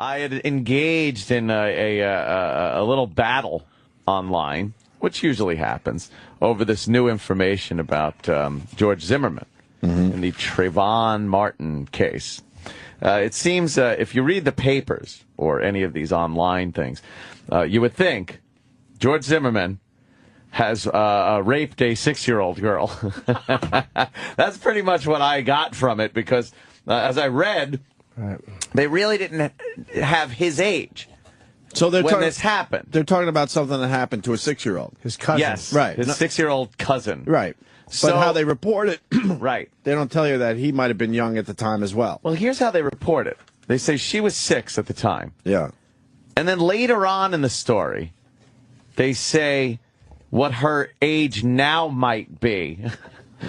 I had engaged in a little battle online, which usually happens, over this new information about George Zimmerman in the Treyvon Martin case. It seems if you read the papers or any of these online things, you would think George Zimmerman has raped a 6-year-old girl. That's pretty much what I got from it, because as I read, they really didn't have his age. So when this happened. They're talking about something that happened to a 6-year-old. His cousin. Yes, right. His 6-year-old cousin. Right. So, but how they report it, right. They don't tell you that he might have been young at the time as well. Well, here's how they report it. They say she was 6 at the time. Yeah. And then later on in the story, they say what her age now might be.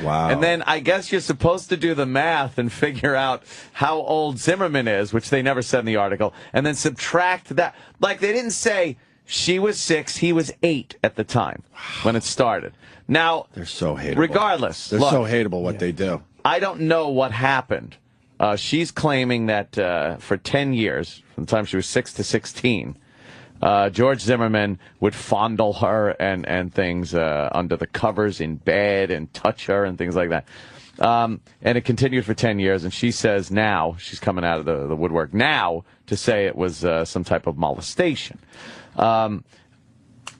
Wow. And then I guess you're supposed to do the math and figure out how old Zimmerman is, which they never said in the article, and then subtract that. Like, they didn't say she was 6, he was 8 at the time when it started. Now, they're so hateable. Regardless. They're so hateable what they do. I don't know what happened. She's claiming that for 10 years, from the time she was 6 to 16, George Zimmerman would fondle her and things under the covers in bed and touch her and things like that. And it continued for 10 years, and she says now, she's coming out of the woodwork now to say it was some type of molestation.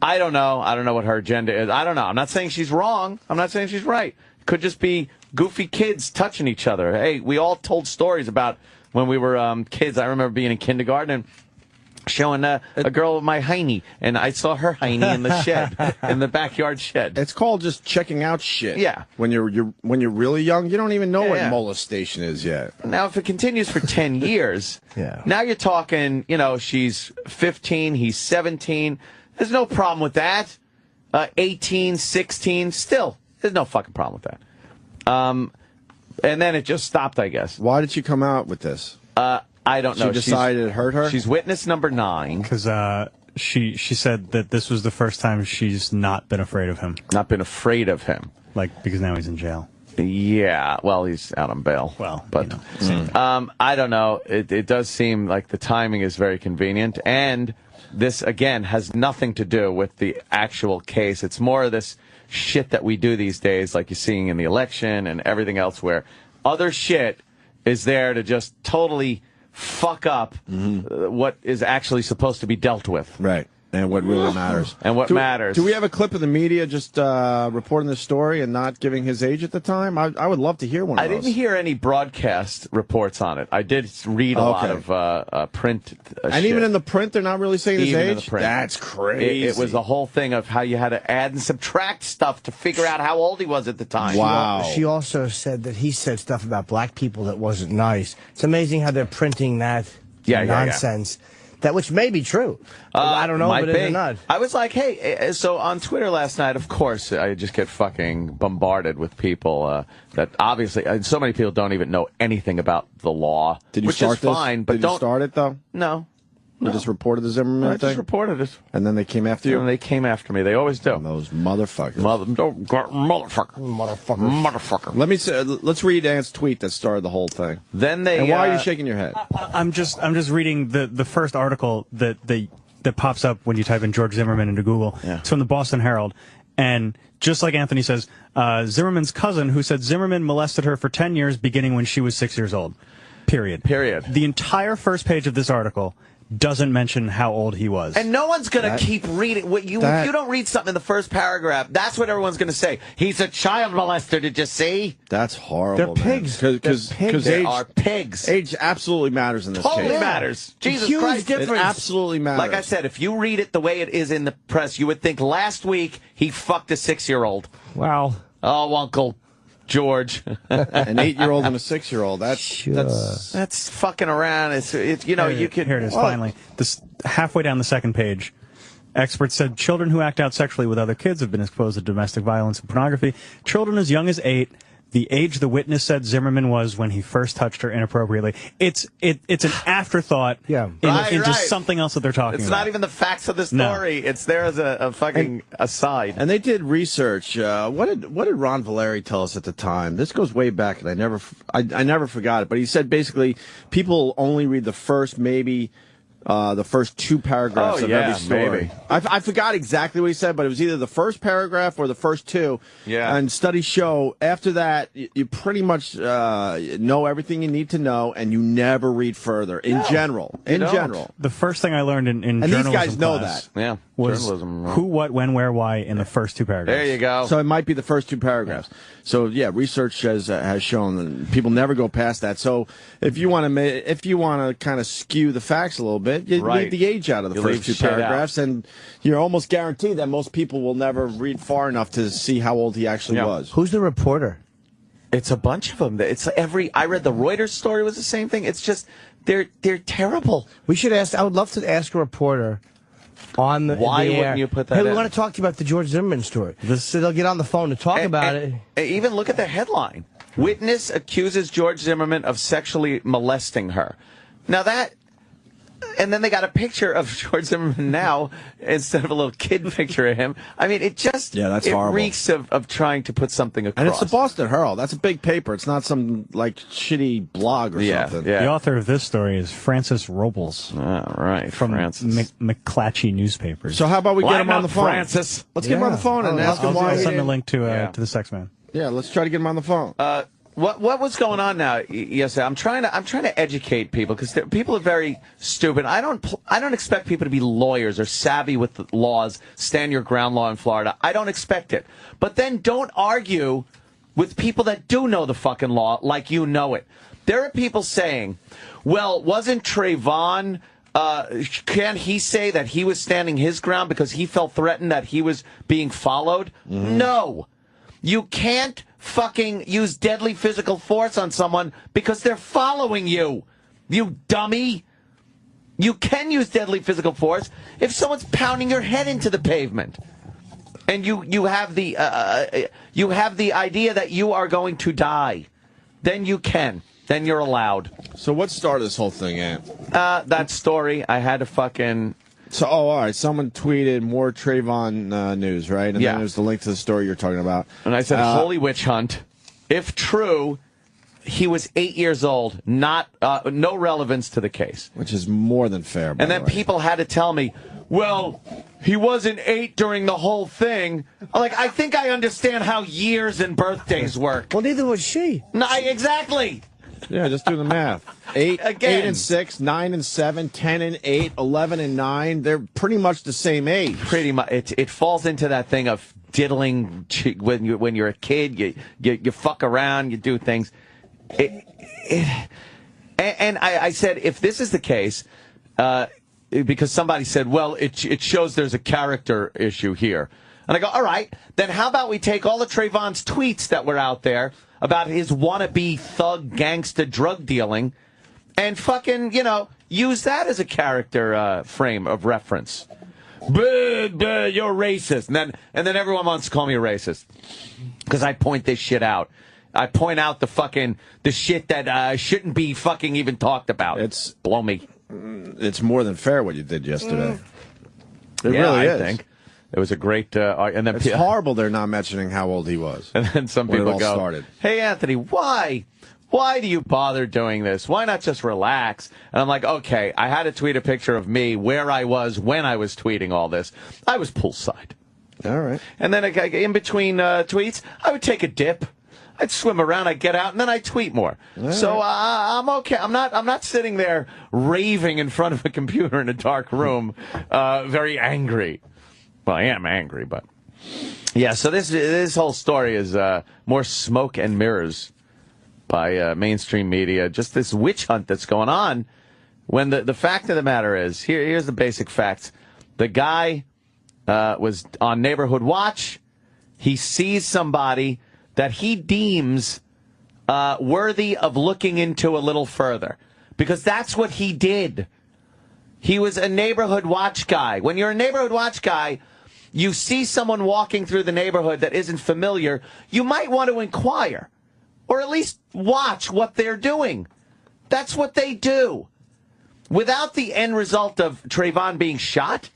I don't know. I don't know what her agenda is. I don't know. I'm not saying she's wrong. I'm not saying she's right. It could just be goofy kids touching each other. Hey, we all told stories about when we were kids. I remember being in kindergarten and showing a girl my hiney, and I saw her hiney in the shed, in the backyard shed. It's called just checking out shit. Yeah. When you're really young, you don't even know what molestation is yet. Now, if it continues for 10 years, now you're talking, she's 15, he's 17. There's no problem with that. 18, 16, still, there's no fucking problem with that. And then it just stopped, I guess. Why did she come out with this? I don't know. She decided it hurt her? She's witness number 9. Because she said that this was the first time she's not been afraid of him. Not been afraid of him. Like, because now he's in jail. Yeah, well, he's out on bail. Well, but I don't know. It does seem like the timing is very convenient, and this, again, has nothing to do with the actual case. It's more of this shit that we do these days, like you're seeing in the election and everything else, where other shit is there to just totally fuck up what is actually supposed to be dealt with. Right. And what really matters. And what matters. Do we have a clip of the media just reporting the story and not giving his age at the time? I would love to hear one of those. I didn't hear any broadcast reports on it. I did read a lot of print and shit. even in the print, they're not really saying his Even age? in the print. That's crazy. It was a whole thing of how you had to add and subtract stuff to figure out how old he was at the time. Wow. She also said that he said stuff about black people that wasn't nice. It's amazing how they're printing that nonsense. That which may be true. I don't know, but it's not. I was like, hey, so on Twitter last night, of course, I just get fucking bombarded with people that obviously, so many people don't even know anything about the law. Did you which start is fine, but Did don't you start it, though? No. You just reported the Zimmerman I thing? just reported it. And then they came after you? And they came after me. They always do. And those motherfuckers. Motherfucker. Let me say, let's read Ant's tweet that started the whole thing. Then they. And why are you shaking your head? I'm just reading the first article that pops up when you type in George Zimmerman into Google. Yeah. It's from the Boston Herald, and just like Anthony says, Zimmerman's cousin, who said Zimmerman molested her for 10 years, beginning when she was 6 years old. Period. The entire first page of this article doesn't mention how old he was. And no one's going to keep reading. If you don't read something in the first paragraph, that's what everyone's going to say. He's a child molester, did you see? That's horrible. They're pigs. Because they are pigs. Age absolutely matters in this case. Totally matters. Jesus huge Christ. difference. It absolutely matters. Like I said, if you read it the way it is in the press, you would think last week he fucked a 6-year-old. Wow. Oh, Uncle George. An 8-year-old and a 6-year-old. That's fucking around. It's you know, you could. Here it is, finally. This halfway down the second page. Experts said children who act out sexually with other kids have been exposed to domestic violence and pornography. Children as young as 8. The age the witness said Zimmerman was when he first touched her inappropriately. It's an afterthought into something else that they're talking about. It's not even the facts of the story. No. It's there as a fucking aside. And they did research. What did Ron Valeri tell us at the time? This goes way back, and I never forgot it. But he said basically people only read the first maybe the first 2 paragraphs of every story. Maybe. I forgot exactly what he said, but it was either the first paragraph or the first 2. Yeah. And studies show after that, you pretty much know everything you need to know, and you never read further. In general. The first thing I learned in and journalism these guys know class Yeah. was Journalism. who, what, when, where, why in the first 2 paragraphs. There you go. So it might be the first 2 paragraphs. So yeah, research has shown that people never go past that. So if you want to kind of skew the facts a little bit, you leave the age out of the first 2 paragraphs, and you're almost guaranteed that most people will never read far enough to see how old he actually was. Who's the reporter? It's a bunch of them. It's I read the Reuters story was the same thing. It's just they're terrible. We should ask. I would love to ask a reporter on the Why the air. wouldn't you put that Hey, we in? want to talk to you about the George Zimmerman story. So they'll get on the phone to talk about it. Even look at the headline. Witness accuses George Zimmerman of sexually molesting her. Now that, and then they got a picture of George Zimmerman now instead of a little kid picture of him. I mean, it just that's it horrible. reeks of trying to put something across. And it's the Boston Herald. That's a big paper. It's not some like shitty blog or something. Yeah. The author of this story is Francis Robles. All right, From Francis. McClatchy newspapers. So how about we get him on the phone? Francis. Let's get him on the phone and ask him why. I'll he send a didn't- link to the sex man. Yeah, let's try to get him on the phone. What was going on now? Yes, I'm trying to educate people because people are very stupid. I don't expect people to be lawyers or savvy with the laws, stand your ground law in Florida. I don't expect it. But then don't argue with people that do know the fucking law like you know it. There are people saying, well, wasn't Treyvon, can he say that he was standing his ground because he felt threatened that he was being followed? No. You can't fucking use deadly physical force on someone because they're following you. You dummy. You can use deadly physical force if someone's pounding your head into the pavement. And you have the idea that you are going to die. Then you can. Then you're allowed. So what started this whole thing, Ant? That story, I had to fucking... So, all right, someone tweeted more Treyvon news, right? And then there's the link to the story you're talking about. And I said, holy witch hunt. If true, he was 8 years old, no relevance to the case. Which is more than fair, by And then the way. people had to tell me, well, he wasn't 8 during the whole thing. Like, I think I understand how years and birthdays work. Well, neither was she. No, exactly. Yeah, just do the math. 8 and 6, 9 and 7, 10 and 8, 11 and 9. They're pretty much the same age. Pretty much. It falls into that thing of diddling when you're a kid. You fuck around, you do things. And I said, if this is the case, because somebody said, well, it shows there's a character issue here. And I go, all right, then how about we take all of Trayvon's tweets that were out there about his wannabe thug gangsta drug dealing and fucking, use that as a character frame of reference. You're racist. And then everyone wants to call me a racist because I point this shit out. I point out the shit that shouldn't be fucking even talked about. Blow me. It's more than fair what you did yesterday. It really I is. think. It was a great, and then it's horrible they're not mentioning how old he was. And then some when people it all go, started. "Hey, Anthony, why do you bother doing this? Why not just relax?" And I'm like, okay, I had to tweet a picture of me where I was when I was tweeting all this. I was poolside. All right. And then in between tweets, I would take a dip. I'd swim around, I'd get out, and then I'd tweet more. So I'm okay. I'm not sitting there raving in front of a computer in a dark room, very angry. Well, I am angry, but yeah. So this whole story is more smoke and mirrors by mainstream media. Just this witch hunt that's going on. When the fact of the matter is, here's the basic facts. The guy was on Neighborhood Watch. He sees somebody that he deems worthy of looking into a little further, because that's what he did. He was a Neighborhood Watch guy. When you're a Neighborhood Watch guy, you see someone walking through the neighborhood that isn't familiar, you might want to inquire, or at least watch what they're doing. That's what they do. Without the end result of Trayvon being shot,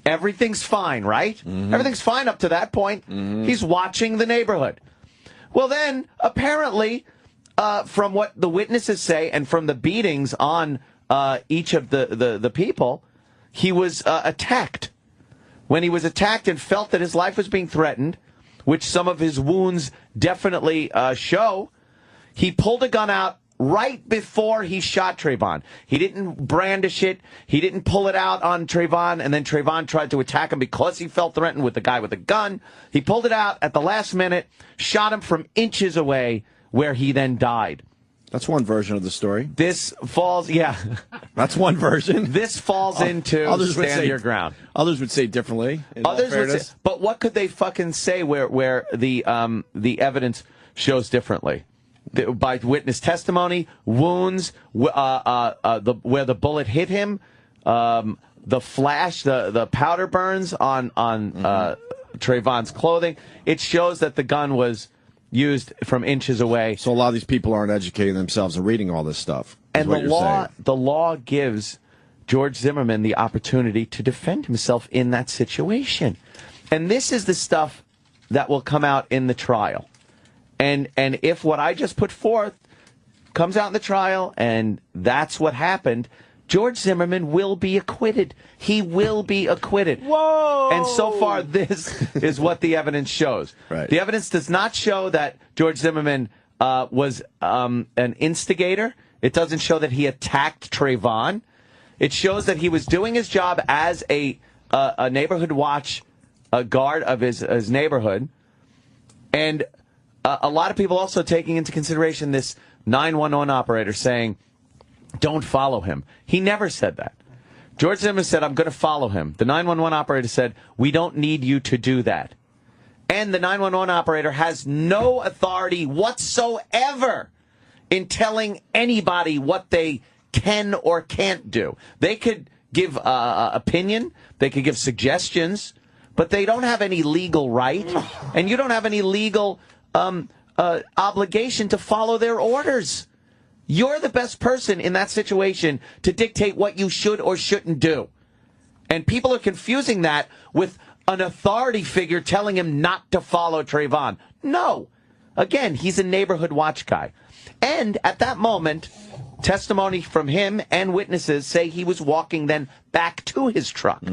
everything's fine, right? Mm-hmm. Everything's fine up to that point. Mm-hmm. He's watching the neighborhood. Well, then, apparently, from what the witnesses say and from the beatings on each of the people, he was attacked. When he was attacked and felt that his life was being threatened, which some of his wounds definitely show, he pulled a gun out right before he shot Treyvon. He didn't brandish it. He didn't pull it out on Treyvon, and then Treyvon tried to attack him because he felt threatened with the guy with a gun. He pulled it out at the last minute, shot him from inches away, where he then died. That's one version of the story. This falls, yeah. That's one version. This falls into stand your ground. Others would say differently. Others would say, but what could they fucking say where the evidence shows differently? By witness testimony, wounds, where the bullet hit him, the flash, the powder burns on Trayvon's clothing. It shows that the gun was used from inches away. So a lot of these people aren't educating themselves and reading all this stuff. And the law gives George Zimmerman the opportunity to defend himself in that situation. And this is the stuff that will come out in the trial. And if what I just put forth comes out in the trial and that's what happened, George Zimmerman will be acquitted. He will be acquitted. Whoa! And so far, this is what the evidence shows. Right. The evidence does not show that George Zimmerman was an instigator. It doesn't show that he attacked Trayvon. It shows that he was doing his job as a neighborhood watch guard of his neighborhood. And a lot of people also taking into consideration this 911 operator saying, don't follow him. He never said that. George Zimmerman said, I'm going to follow him. The 911 operator said, we don't need you to do that. And the 911 operator has no authority whatsoever in telling anybody what they can or can't do. They could give opinion. They could give suggestions. But they don't have any legal right. And you don't have any legal obligation to follow their orders. You're the best person in that situation to dictate what you should or shouldn't do. And people are confusing that with an authority figure telling him not to follow Trayvon. No. Again, he's a neighborhood watch guy. And at that moment, testimony from him and witnesses say he was walking then back to his truck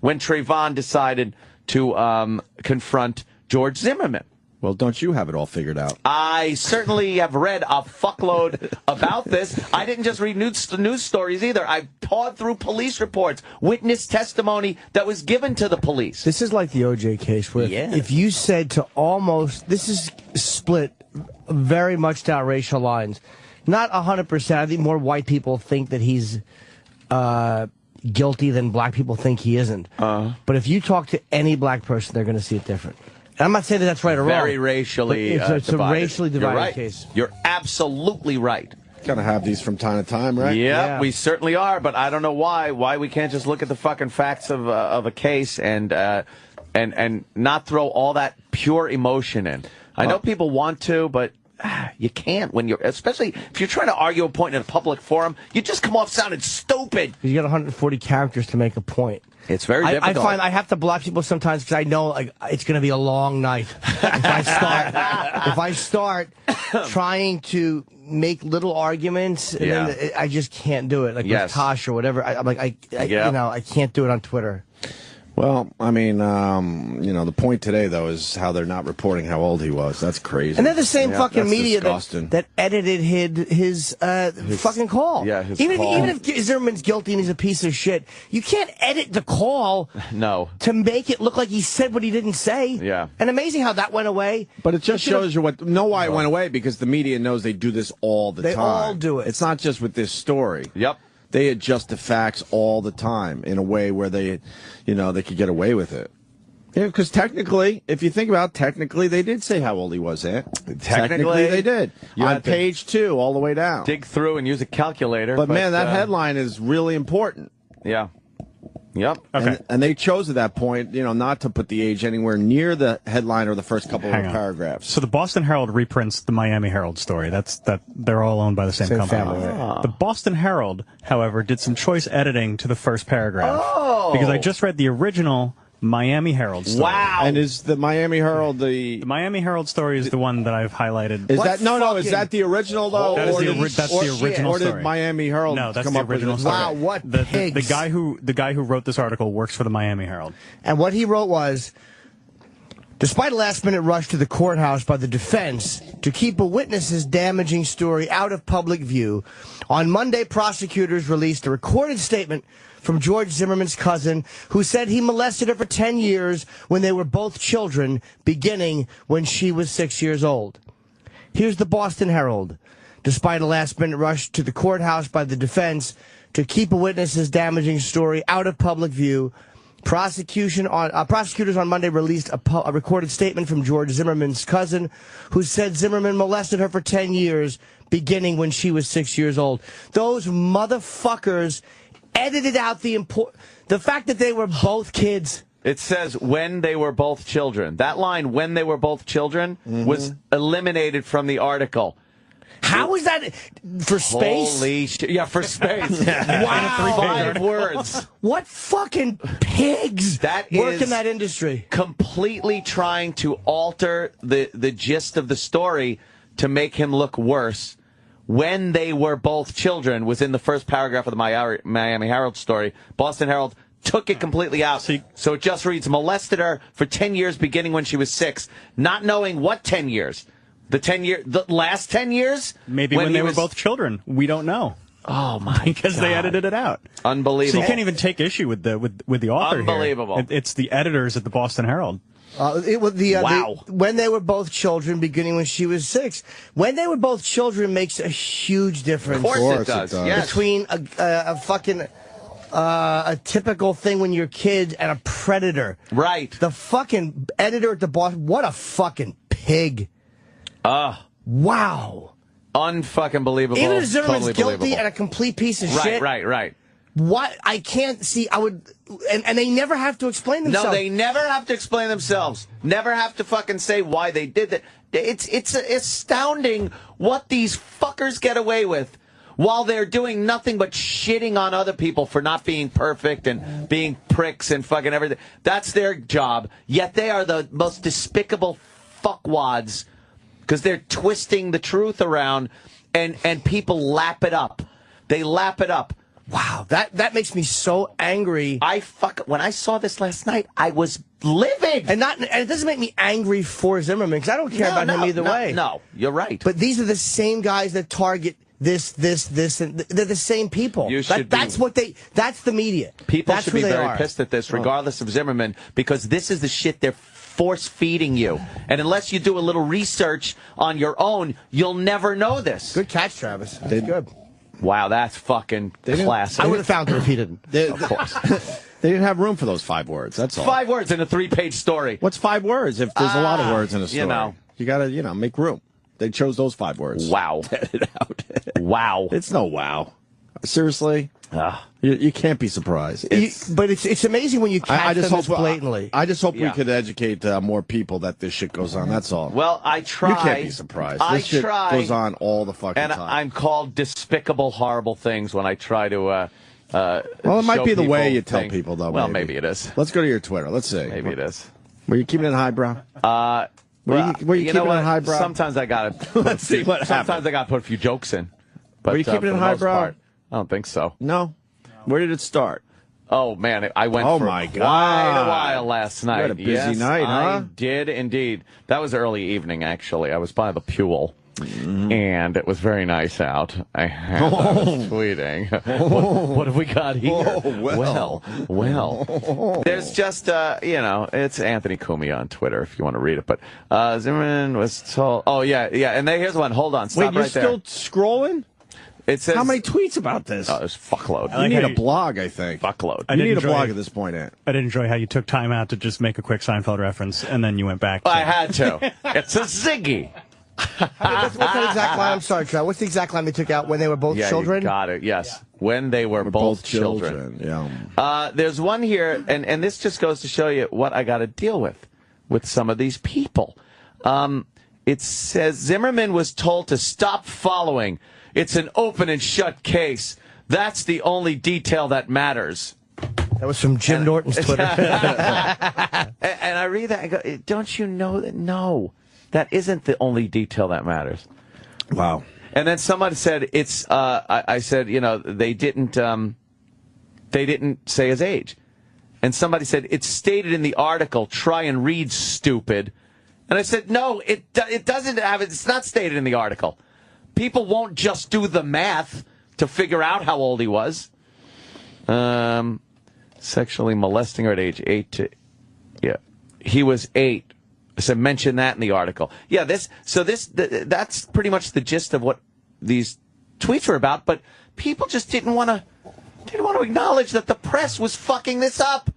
when Trayvon decided to confront George Zimmerman. Well, don't you have it all figured out? I certainly have read a fuckload about this. I didn't just read news stories either. I pawed through police reports, witness testimony that was given to the police. This is like the O.J. case where if you said to almost, this is split very much down racial lines. Not 100%. I think more white people think that he's guilty than black people think he isn't. But if you talk to any black person, they're going to see it different. I'm not saying that that's right or wrong. Very racially it's divided. a racially divided case. You're absolutely right. Gotta have these from time to time, right? Yeah, we certainly are, but I don't know why we can't just look at the fucking facts of a case and not throw all that pure emotion in. I know people want to, but you can't when especially if you're trying to argue a point in a public forum, you just come off sounding stupid. You got 140 characters to make a point. It's very difficult. I find I have to block people sometimes because I know it's going to be a long night. If I start trying to make little arguments, and then I just can't do it. Like with Tosh or whatever, I'm like, I can't do it on Twitter. Well, I mean, the point today, though, is how they're not reporting how old he was. That's crazy. And they're the same fucking media that edited his fucking call. Yeah, his even call. Even if Zimmerman's guilty and he's a piece of shit, you can't edit the call to make it look like he said what he didn't say. Yeah. And amazing how that went away. But it just shows you why it went away, because the media knows they do this all the time. They all do it. It's not just with this story. Yep. They adjust the facts all the time in a way where they could get away with it. Yeah, because technically, if you think about it, technically they did say how old he was, Technically they did. On page 2, all the way down. Dig through and use a calculator. But man, that headline is really important. Yeah. Yep. Okay. And they chose at that point, not to put the age anywhere near the headline or the first couple of paragraphs. So the Boston Herald reprints the Miami Herald story. They're all owned by the same company. Family, right? The Boston Herald, however, did some choice editing to the first paragraph. Oh. Because I just read the original Miami Herald story. Wow. And is the Miami Herald The Miami Herald story is the one that I've highlighted. Is that no? Is that the original though? That is that's the original or story. did Miami Herald No, that's come the up with original it? story. Wow, what the pigs. the guy who wrote this article works for the Miami Herald. And what he wrote was, despite a last-minute rush to the courthouse by the defense to keep a witness's damaging story out of public view, on Monday prosecutors released a recorded statement from George Zimmerman's cousin, who said he molested her for 10 years when they were both children, beginning when she was 6 years old. Here's the Boston Herald. Despite a last-minute rush to the courthouse by the defense to keep a witness's damaging story out of public view, prosecutors on Monday released a recorded statement from George Zimmerman's cousin, who said Zimmerman molested her for 10 years, beginning when she was 6 years old. Those motherfuckers edited out the fact that they were both kids. It says when they were both children. That line, when they were both children, was eliminated from the article. How is that for space? Holy shit. Yeah, for space. Wow. 5 words. What fucking pigs That work is in that industry? Completely trying to alter the gist of the story to make him look worse. When they were both children was in the first paragraph of the Miami Herald story. Boston Herald took it completely out. So it just reads, molested her for 10 years beginning when she was 6, not knowing what 10 years. The last 10 years? Maybe when they were both children. We don't know. Oh, my Because God. they edited it out. Unbelievable. So you can't even take issue with the author Unbelievable. here. It's the editors at the Boston Herald. It was Wow. when they were both children, beginning when she was 6. When they were both children makes a huge difference. Of course it does. Yes. Between a fucking a typical thing when you're kids and a predator. Right. The fucking editor at the Boston. What a fucking pig. Wow. Unfucking believable. Even if Zimmerman's Totally guilty believable. and a complete piece of shit. Right. What? I can't see. I would. And they never have to explain themselves. No, they never have to explain themselves. Never have to fucking say why they did that. It's astounding what these fuckers get away with while they're doing nothing but shitting on other people for not being perfect and being pricks and fucking everything. That's their job. Yet they are the most despicable fuckwads because they're twisting the truth around and people lap it up. They lap it up. Wow, that makes me so angry. When I saw this last night, I was livid. And it doesn't make me angry for Zimmerman, because I don't care about him either way. No, you're right. But these are the same guys that target this, and they're the same people. That's the media. People that's should be who they very are. pissed at this, regardless of Zimmerman, because this is the shit they're force-feeding you. And unless you do a little research on your own, you'll never know this. Good catch, Travis. That's good. Wow, that's fucking classic. I would have found it if he didn't. Of course. They didn't have room for those 5 words. That's all. 5 words in a 3-page story. What's 5 words if there's a lot of words in a story? You gotta, make room. They chose those 5 words. Wow. Edit out. Wow. It's no wow. Seriously? You can't be surprised. But it's amazing when you catch them this blatantly. I just hope we could educate more people that this shit goes on. That's all. Well, I try. You can't be surprised. This shit goes on all the fucking and time. I'm called despicable, horrible things when I try to. Well, it might be the way you tell people, though. Well, maybe it is. Let's go to your Twitter. Let's see. Maybe it is. Were you keeping it highbrow? Were you keeping it highbrow? Sometimes I got to. Let's see what Sometimes happened. I got to put a few jokes in. But Were you keeping for it the most highbrow? part, I don't think so. No. Where did it start? Oh, man, I went for my quite God. a while last night. You had a busy night, huh? I did indeed. That was early evening, actually. I was by the pool, and it was very nice out. I was tweeting. What have we got here? Well. There's just, it's Anthony Cumia on Twitter if you want to read it. But Zimmerman was told. Oh, yeah. And here's one. Hold on. Stop Wait, you're right there. still scrolling? It says, how many tweets about this? Oh, there's fuckload. You need a blog, I think. Fuckload. You need a blog at this point, Ant. I did enjoy how you took time out to just make a quick Seinfeld reference, and then you went back. I had to. It's a Ziggy. What's the exact line? I'm sorry, Trav. What's the exact line they took out when they were both children? You got it. Yes, when they were both children. Yeah. There's one here, and this just goes to show you what I got to deal with some of these people. It says Zimmerman was told to stop following. It's an open and shut case. That's the only detail that matters. That was from Jim Norton's Twitter. And I read that and go, don't you know that? No, that isn't the only detail that matters. Wow. And then someone said it's. I said, they didn't say his age, and somebody said it's stated in the article. Try and read, stupid. And I said, no, it doesn't have it. It's not stated in the article. People won't just do the math to figure out how old he was. Sexually molesting her at age 8 to, he was 8. I said, mention that in the article. Yeah, that's pretty much the gist of what these tweets were about. But people just didn't want to acknowledge that the press was fucking this up.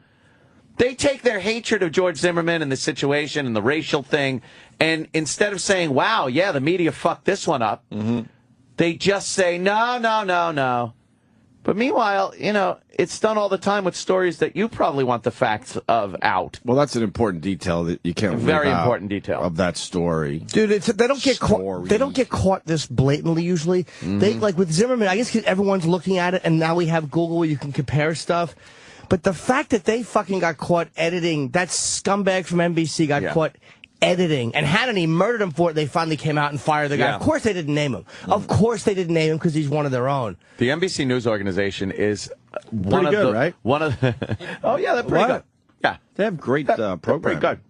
They take their hatred of George Zimmerman and the situation and the racial thing, and instead of saying, wow, yeah, the media fucked this one up, they just say, no. But meanwhile, it's done all the time with stories that you probably want the facts of out. Well, that's an important detail that you can't leave Very out important detail of that story. Dude, they don't get caught. They don't get caught this blatantly usually. They like with Zimmerman. I guess 'cause everyone's looking at it, and now we have Google where you can compare stuff. But the fact that they fucking got caught editing, that scumbag from NBC got caught editing, and hadn't he murdered him for it, they finally came out and fired the guy. Of course they didn't name him. Of course they didn't name him because he's one of their own. The NBC News organization is pretty good, right? Oh, yeah, they're pretty good. Yeah. They have great programming. Pretty good.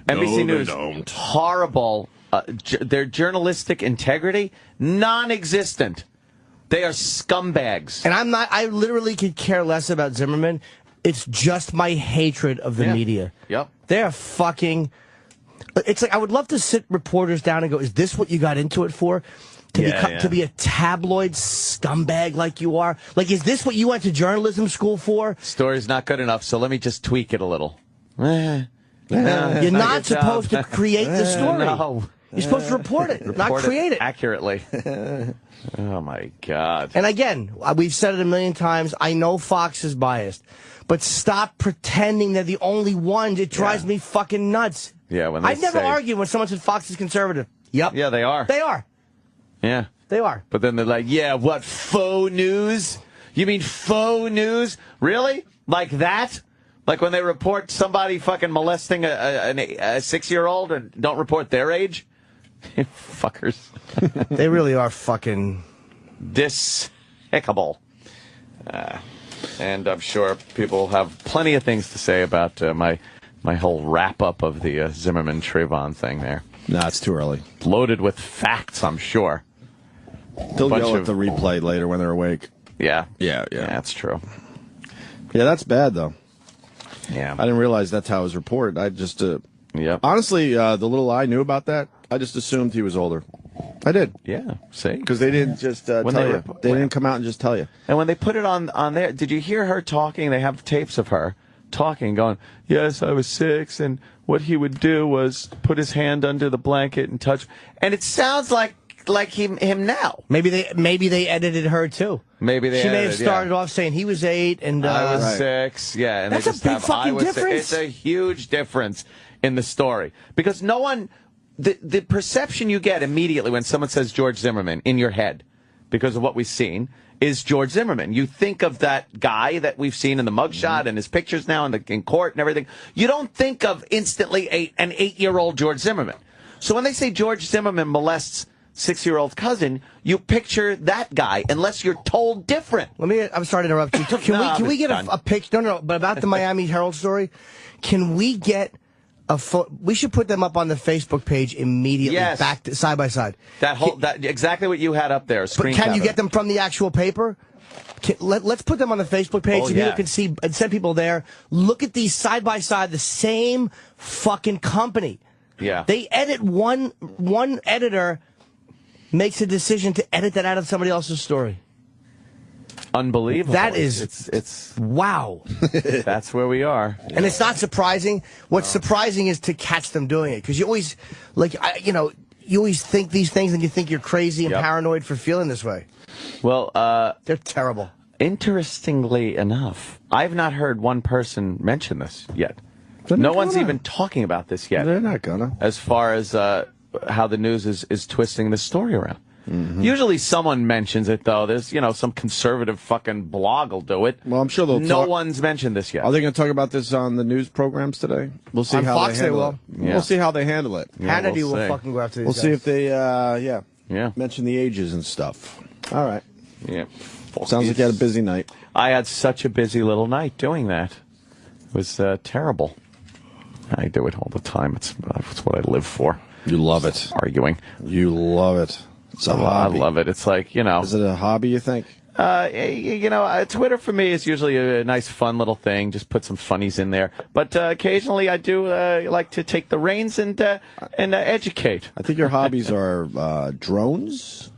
NBC News, horrible. Their journalistic integrity, non-existent. They are scumbags. And I literally could care less about Zimmerman. It's just my hatred of the media. Yep. They're fucking... It's like, I would love to sit reporters down and go, is this what you got into it for? To be a tabloid scumbag like you are? Like, is this what you went to journalism school for? Story's not good enough, so let me just tweak it a little. You're not supposed to create the story. No. You're supposed to report it, not create it. Accurately. Oh, my God. And again, we've said it a million times, I know Fox is biased, but stop pretending they're the only ones. It drives me fucking nuts. Yeah, when I'd never argue when someone said Fox is conservative. Yep. Yeah, they are. They are. Yeah. They are. But then they're like, yeah, what, faux news? You mean faux news? Really? Like that? Like when they report somebody fucking molesting a 6-year-old and don't report their age? Fuckers. They really are fucking... despicable. And I'm sure people have plenty of things to say about my whole wrap-up of the Zimmerman Treyvon thing there. No, it's too early. Loaded with facts, I'm sure. They'll go at the replay later when they're awake. Yeah. Yeah, That's true. Yeah, that's bad, though. Yeah. I didn't realize that's how it was reported. I just... Honestly, the little I knew about that, I just assumed he was older. I did. Yeah, see? Because they didn't just tell you. They didn't come out and just tell you. And when they put it on there, did you hear her talking? They have tapes of her talking, going, yes, I was 6, and what he would do was put his hand under the blanket and touch. And it sounds like him now. Maybe they edited her, too. Maybe they She may edited, have started off saying he was 8 and... I was 6, yeah. And that's they just a big fucking difference. It's a huge difference in the story. Because no one... The perception you get immediately when someone says George Zimmerman in your head, because of what we've seen, is George Zimmerman. You think of that guy that we've seen in the mugshot and his pictures now in court and everything. You don't think of instantly an 8-year-old George Zimmerman. So when they say George Zimmerman molests 6-year-old cousin, you picture that guy, unless you're told different. I'm sorry to interrupt you. Can we get a picture? No, but about the Miami Herald story, can we get we should put them up on the Facebook page immediately, back to, side by side. That exactly what you had up there. But can you get them from the actual paper? Let's put them on the Facebook page so people can see and send people there. Look at these side by side, the same fucking company. Yeah. They edit one editor makes a decision to edit that out of somebody else's story. Unbelievable. That is, it's wow. That's where we are. And it's not surprising. What's surprising is to catch them doing it, because you always, you always think these things and you think you're crazy and paranoid for feeling this way. Well, they're terrible. Interestingly enough, I've not heard one person mention this yet. No one's even talking about this yet. They're not gonna. As far as how the news is twisting the story around. Usually someone mentions it, though. There's, some conservative fucking blog will do it. Well, I'm sure they'll No one's mentioned this yet. Are they going to talk about this on the news programs today? We'll see on how Fox they handle it. Yeah. We'll see how they handle it. Yeah, Hannity we'll will see. fucking go after these We'll guys. see if they, mention the ages and stuff. All right. Yeah. Sounds like you had a busy night. I had such a busy little night doing that. It was terrible. I do it all the time. It's what I live for. You love it. Arguing. You love it. It's a hobby. I love it. It's like, Is it a hobby, you think? Twitter for me is usually a nice, fun little thing. Just put some funnies in there. But occasionally I do like to take the reins and educate. I think your hobbies are drones.